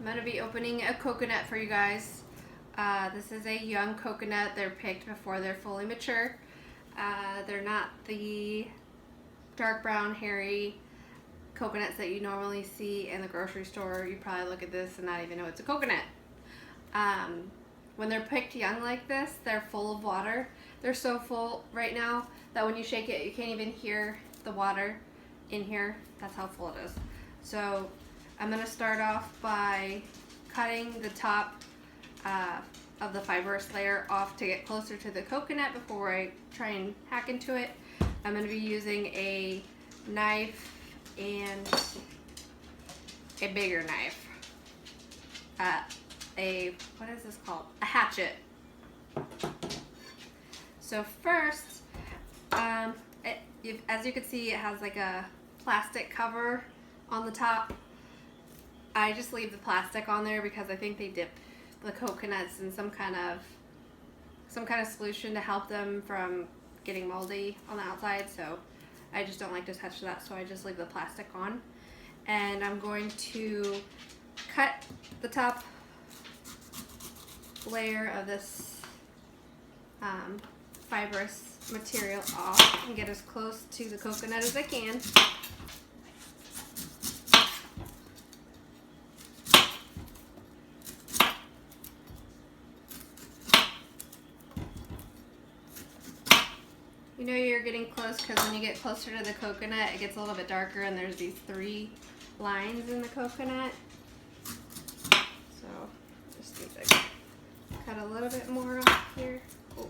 going to be opening a coconut for you guys. This is a young coconut. They're picked before they're fully mature. They're not the dark brown, hairy coconuts that you normally see in the grocery store. You probably look at this and not even know it's a coconut. When they're picked young like this, they're full of water. They're so full right now that when you shake it, you can't even hear the water in here. That's how full it is. So I'm going to start off by cutting the top of the fibrous layer off to get closer to the coconut before I try and hack into it. I'm going to be using a knife and a bigger knife. What is this called? A hatchet. So first, as you can see, it has like a plastic cover on the top. I just leave the plastic on there because I think they dip the coconuts in some kind of solution to help them from getting moldy on the outside. So I just don't like to touch that, so I just leave the plastic on. And I'm going to cut the top layer of this fibrous material off and get as close to the coconut as I can. You know you're getting close because when you get closer to the coconut, it gets a little bit darker and there's these 3 lines in the coconut. So just need to cut a little bit more off here. Oh.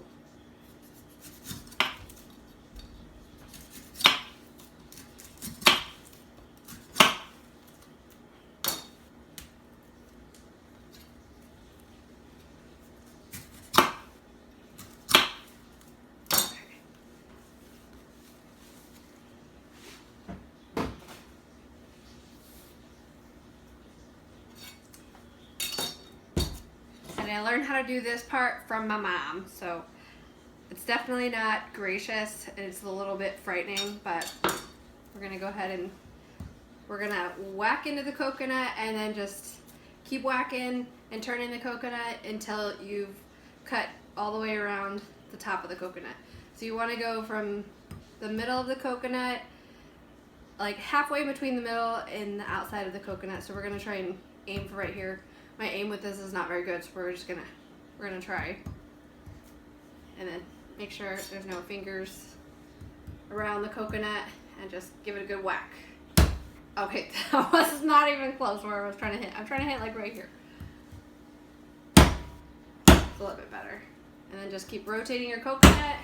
And I learned how to do this part from my mom, so it's definitely not gracious and it's a little bit frightening, but we're gonna go ahead and we're gonna whack into the coconut and then just keep whacking and turning the coconut until you've cut all the way around the top of the coconut. So you want to go from the middle of the coconut, like halfway between the middle and the outside of the coconut. So we're gonna try and aim for right here. My aim with this is not very good, so we're gonna try. And then make sure there's no fingers around the coconut and just give it a good whack. Okay, that was not even close where I was trying to hit. I'm trying to hit like right here. It's a little bit better. And then just keep rotating your coconut.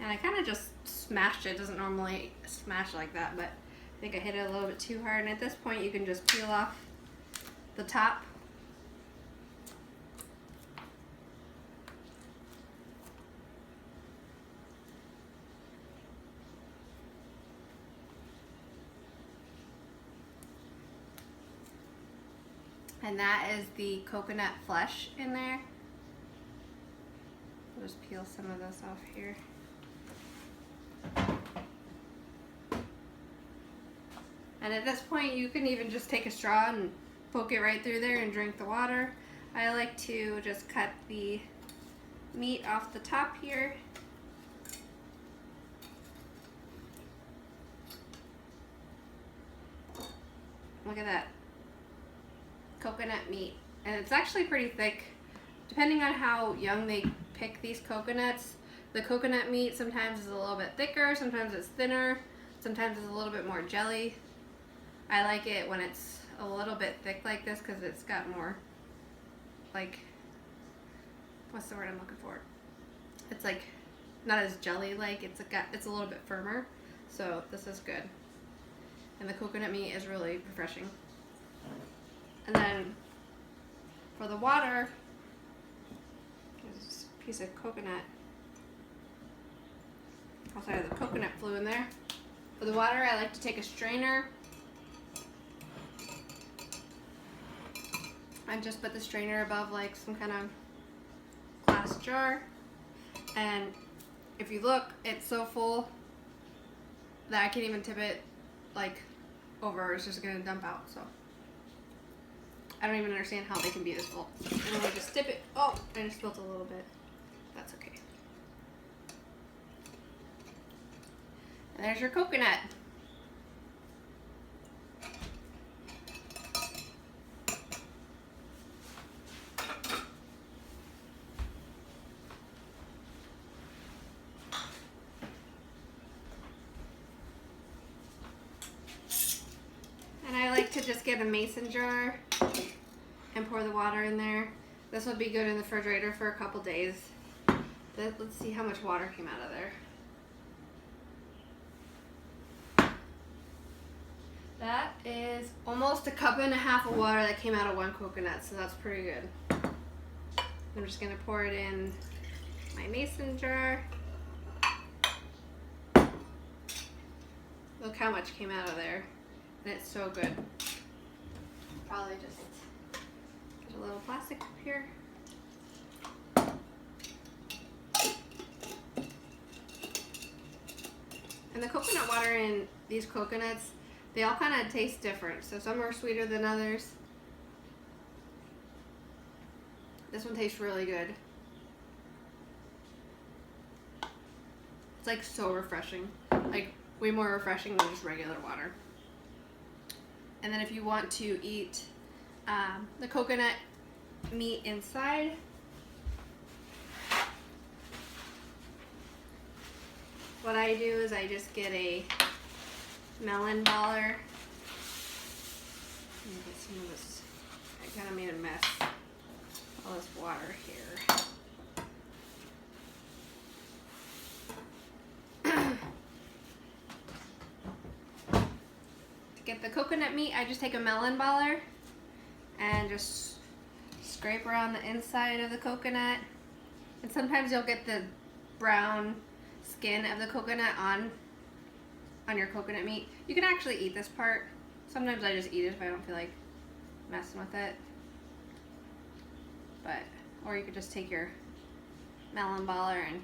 And I kind of just smashed it. It doesn't normally smash like that, but I think I hit it a little bit too hard. And at this point, you can just peel off the top. And that is the coconut flesh in there. I'll just peel some of this off here. And at this point, you can even just take a straw and poke it right through there and drink the water. I like to just cut the meat off the top here. Look at that coconut meat. And it's actually pretty thick. Depending on how young they pick these coconuts, the coconut meat sometimes is a little bit thicker, sometimes it's thinner, sometimes it's a little bit more jelly. I like it when it's a little bit thick like this because it's got more, like, what's the word I'm looking for? It's like not as jelly-like, it's a little bit firmer. So this is good. And the coconut meat is really refreshing. And then for the water, piece of coconut. Outside of the coconut flew in there. For the water, I like to take a strainer and just put the strainer above like some kind of glass jar. And if you look, it's so full that I can't even tip it like over. It's just gonna dump out. So I don't even understand how they can be this full. And then I just dip it. Oh, I just spilled a little bit. That's okay. And there's your coconut. And I like to just get a mason jar and pour the water in there. This will be good in the refrigerator for a couple days. Let's see how much water came out of there. That is almost a cup and a half of water that came out of one coconut, so that's pretty good. I'm just gonna pour it in my mason jar. Look how much came out of there, and it's so good. Probably just get a little plastic up here. And the coconut water in these coconuts, they all kind of taste different. So some are sweeter than others. This one tastes really good. It's like so refreshing. Like way more refreshing than just regular water. And then if you want to eat the coconut meat inside, what I do is I just get a melon baller. Let me get some of this. I kind of made a mess. All this water here. To get the coconut meat, I just take a melon baller and just scrape around the inside of the coconut. And sometimes you'll get the brown skin of the coconut on your coconut meat. You can actually eat this part. Sometimes I just eat it if I don't feel like messing with it. Or you could just take your melon baller and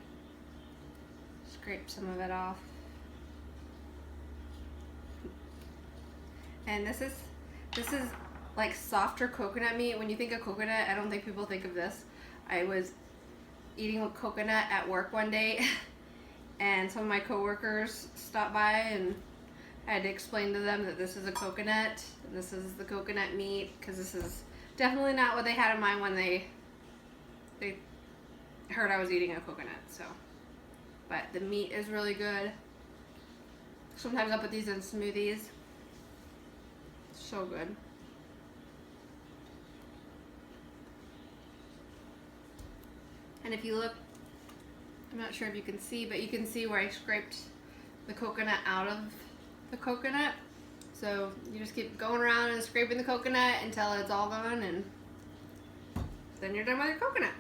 scrape some of it off. And this is like softer coconut meat. When you think of coconut, I don't think people think of this. I was eating with coconut at work one day and some of my coworkers stopped by and I had to explain to them that this is a coconut and this is the coconut meat, because this is definitely not what they had in mind when they heard I was eating a coconut. So, but the meat is really good. Sometimes I'll put these in smoothies. So good. And if you look, I'm not sure if you can see, but you can see where I scraped the coconut out of the coconut. So you just keep going around and scraping the coconut until it's all gone, and then you're done with your coconut.